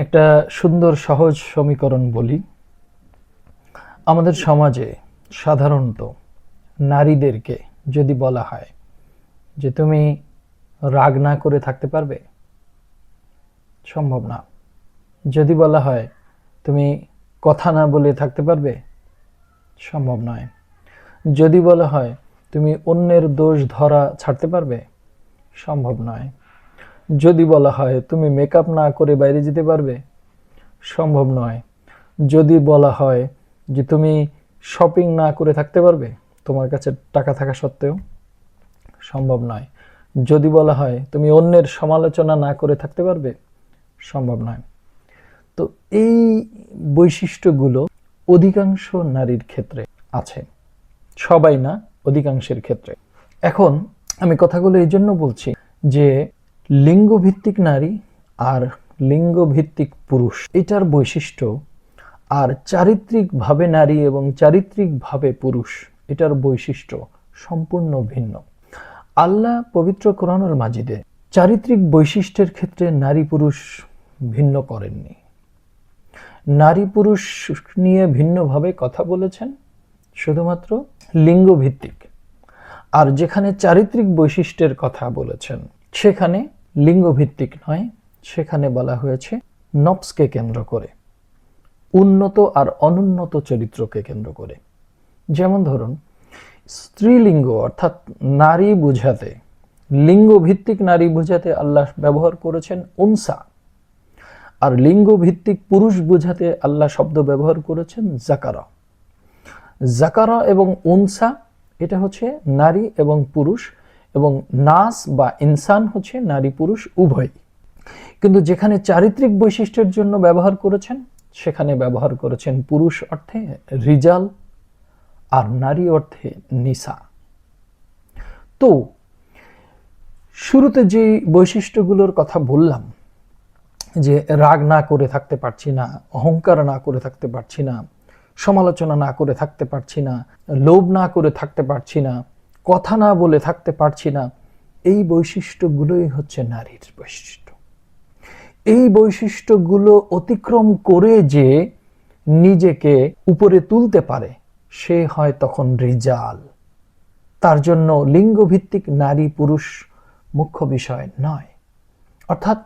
একটা সুন্দর সহজ সমীকরণ বলি। আমাদের সমাজে সাধারণত নারীদেরকে যদি বলা হয় যে তুমি রাগ না করে থাকতে পারবে, সম্ভব না। যদি বলা হয় তুমি কথা না বলে থাকতে পারবে, সম্ভব নয়। যদি বলা হয় তুমি অন্যের দোষ ধরা ছাড়তে পারবে, সম্ভব নয়। যদি বলা হয় তুমি মেকআপ না করে বাইরে যেতে পারবে, সম্ভব নয়। যদি বলা হয় যে তুমি শপিং না করে থাকতে পারবে তোমার কাছে টাকা থাকা সত্ত্বেও, সম্ভব নয়। যদি বলা হয় তুমি অন্যের সমালোচনা না করে থাকতে পারবে, সম্ভব নয়। তো এই বৈশিষ্ট্যগুলো অধিকাংশ নারীর ক্ষেত্রে আছে, সবাই না, অধিকাংশের ক্ষেত্রে। এখন আমি কথাগুলো এই জন্য বলছি যে লিঙ্গভিত্তিক নারী আর লিঙ্গভিত্তিক পুরুষ, এটার বৈশিষ্ট্য আর চারিত্রিকভাবে নারী এবং চারিত্রিকভাবে পুরুষ, এটার বৈশিষ্ট্য সম্পূর্ণ ভিন্ন। আল্লাহ পবিত্র কোরআনুল মাজিদে চারিত্রিক বৈশিষ্ট্যের ক্ষেত্রে নারী পুরুষ ভিন্ন করেননি। নারী পুরুষ নিয়ে ভিন্নভাবে কথা বলেছেন শুধুমাত্র লিঙ্গভিত্তিক। আর যেখানে চারিত্রিক বৈশিষ্ট্যের কথা বলেছেন সেখানে লিঙ্গভিত্তিক নয়, সেখানে বলা হয়েছে নফসকে কেন্দ্র করে, উন্নত আর অনুন্নত চরিত্রকে কেন্দ্র করে। যেমন ধরুন, স্ত্রীলিঙ্গ অর্থাৎ নারী বুঝাতে, লিঙ্গভিত্তিক নারী বুঝাতে আল্লাহ ব্যবহার করেছেন উনসা, আর লিঙ্গভিত্তিক পুরুষ বুঝাতে আল্লাহ শব্দ ব্যবহার করেছেন জাকারা। জাকারা এবং উনসা এটা হচ্ছে নারী এবং পুরুষ, এবং নাস বা ইনসান হচ্ছে নারী পুরুষ উভয়। কিন্তু যেখানে চারিত্রিক বৈশিষ্ট্যের জন্য ব্যবহার করেছেন সেখানে ব্যবহার করেছেন পুরুষ অর্থে রিজাল আর নারী অর্থে নিসা। তো শুরুতে যে বৈশিষ্ট্যগুলোর কথা বললাম, যে রাগ না করে থাকতে পারছি না, অহংকার না করে থাকতে পারছি না, সমালোচনা না করে থাকতে পারছি না, লোভ না করে থাকতে পারছি না, কথা না বলে থাকতে পারছি না, এই বৈশিষ্ট্যগুলোই হচ্ছে নারীর বৈশিষ্ট্য। এই বৈশিষ্ট্যগুলো অতিক্রম করে যে নিজেকে উপরে তুলতে পারে সে হয় তখন রিজাল। তার জন্য লিঙ্গভিত্তিক নারী পুরুষ মুখ্য বিষয় নয়। অর্থাৎ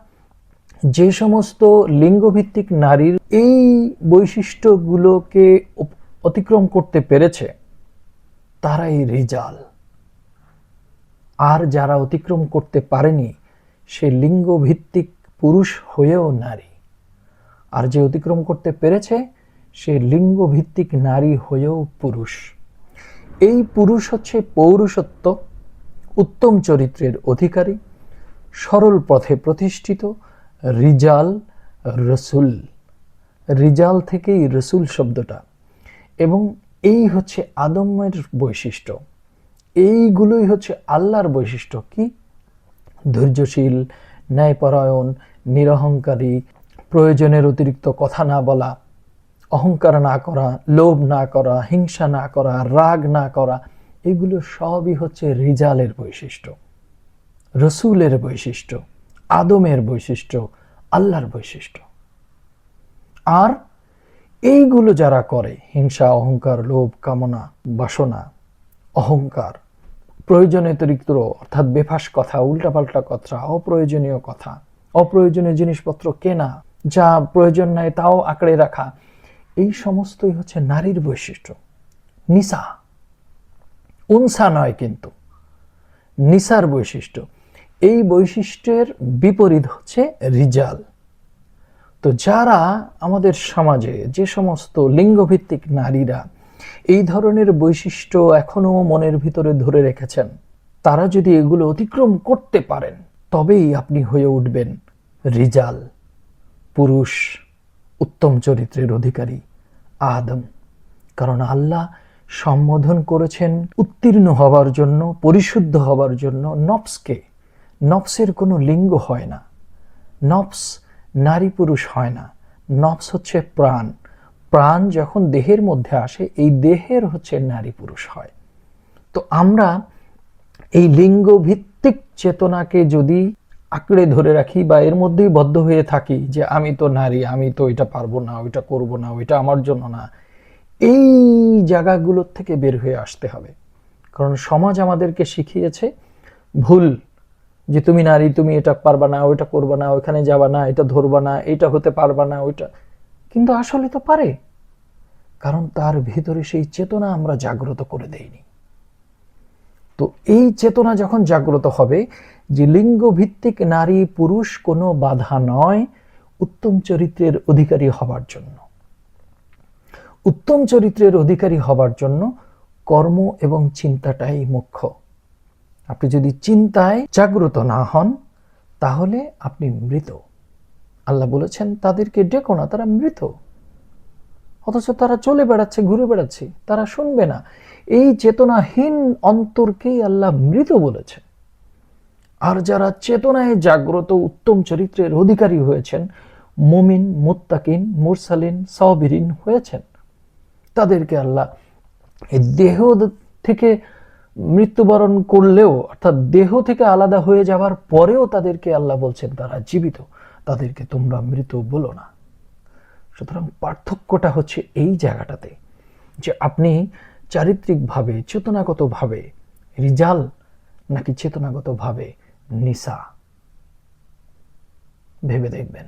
যে সমস্ত লিঙ্গভিত্তিক নারীর এই বৈশিষ্ট্যগুলোকে অতিক্রম করতে পেরেছে তারাই রিজাল। আর যারা অতিক্রম করতে পারেনি সে লিঙ্গভিত্তিক পুরুষ হয়েও নারী, আর যে অতিক্রম করতে পেরেছে সে লিঙ্গভিত্তিক নারী হয়েও পুরুষ। এই পুরুষ হচ্ছে পৌরুষত্ব, উত্তম চরিত্রের অধিকারী, সরল পথে প্রতিষ্ঠিত, রিজাল, রসুল। রিজাল থেকেই রসুল শব্দটা। এবং এই হচ্ছে আদমের বৈশিষ্ট্য, এইগুলোই হচ্ছে আল্লাহর বৈশিষ্ট্য। কি? ধৈর্যশীল, ন্যায়পরায়ণ, নিরহংকারী, প্রয়োজনের অতিরিক্ত কথা না বলা, অহংকার না করা, লোভ না করা, হিংসা না করা, রাগ না করা, এগুলো সবই হচ্ছে রিজালের বৈশিষ্ট্য, রসুলের বৈশিষ্ট্য, আদমের বৈশিষ্ট্য, আল্লাহর বৈশিষ্ট্য। আর এইগুলো যারা করে, হিংসা, অহংকার, লোভ, কামনা, বাসনা, অহংকার, প্রয়োজনে অতিরিক্ত অর্থাৎ বেফাস কথা, উল্টাপাল্টা কথা, অপ্রয়োজনীয় কথা, অপ্রয়োজনীয় জিনিসপত্র কেনা, যা প্রয়োজন নাই তাও আঁকড়ে রাখা, এই সমস্তই হচ্ছে নারীর বৈশিষ্ট্য। নিসা, উনসা নয় কিন্তু, নিসার বৈশিষ্ট্য। এই বৈশিষ্ট্যের বিপরীত হচ্ছে রিজাল। তো যারা আমাদের সমাজে যে সমস্ত লিঙ্গভিত্তিক নারীরা এই ধরনের বৈশিষ্ট্য এখনো মনের ভিতরে ধরে রেখেছেন, তারা যদি এগুলো অতিক্রম করতে পারেন তবেই আপনি হয়ে উঠবেন রিজাল, পুরুষ, উত্তম চরিত্রের অধিকারী, আদম। কারণ আল্লাহ সম্বোধন করেছেন উত্তীর্ণ হবার জন্য, পরিশুদ্ধ হবার জন্য নফসকে। নফসের কোনো লিঙ্গ হয় না, নফস নারী পুরুষ হয় না, নফস হচ্ছে প্রাণ। প্রাণ যখন দেহের মধ্যে আসে এই দেহের হচ্ছে নারী পুরুষ হয়। তো আমরা এই লিঙ্গ ভিত্তিক চেতনাকে যদি আঁকড়ে ধরে রাখি বা এর মধ্যেই বদ্ধ হয়ে থাকি যে আমি তো নারী, আমি তো এটা পারবো না, ওইটা করব না, ওইটা আমার জন্য না, এই জায়গাগুলোর থেকে বের হয়ে আসতে হবে। কারণ সমাজ আমাদেরকে শিখিয়েছে ভুল, যে তুমি নারী, তুমি এটা পারবা না, ওইটা করবা না, ওইখানে যাবা না, এটা ধরবা না, এটা হতে পারবা না, ওইটা। কিন্তু আসলে তো পারে, কারণ তার ভিতরে সেই চেতনা আমরা জাগ্রত করে দেইনি। তো এই চেতনা যখন জাগ্রত হবে যে লিঙ্গ ভিত্তিক নারী পুরুষ কোনো বাধা নয় উত্তম চরিত্রের অধিকারী হবার জন্য। উত্তম চরিত্রের অধিকারী হবার জন্য কর্ম এবং চিন্তাটাই মুখ্য। আপনি যদি চিন্তায় জাগ্রত না হন তাহলে আপনি মৃত। আল্লাহ বলেছেন তাদেরকে ডেকো না, তারা মৃত। অথচ তারা চলে বেড়াচ্ছে, ঘুরে বেড়াচ্ছে, তারা শুনবে না। এই চেতনাহীন অন্তরকেই আল্লাহ মৃত বলেছেন। আর যারা চেতনায় জাগ্রত উত্তম চরিত্রের অধিকারী হয়েছেন, মুমিন, মুত্তাকিন, মুরসালিন, সাবিরিন হয়েছেন, তাদেরকে আল্লাহ এই দেহ থেকে মৃত্যুবরণ করলেও, অর্থাৎ দেহ থেকে আলাদা হয়ে যাওয়ার পরেও তাদেরকে আল্লাহ বলছেন তারা জীবিত, তাদেরকে তোমরা মৃত বলো না। সুতরাং পার্থক্যটা হচ্ছে এই জায়গাটাতে যে আপনি চারিত্রিকভাবে, চেতনাগতভাবে রিজাল নাকি চেতনাগতভাবে নিসা, ভেবে দেখবেন।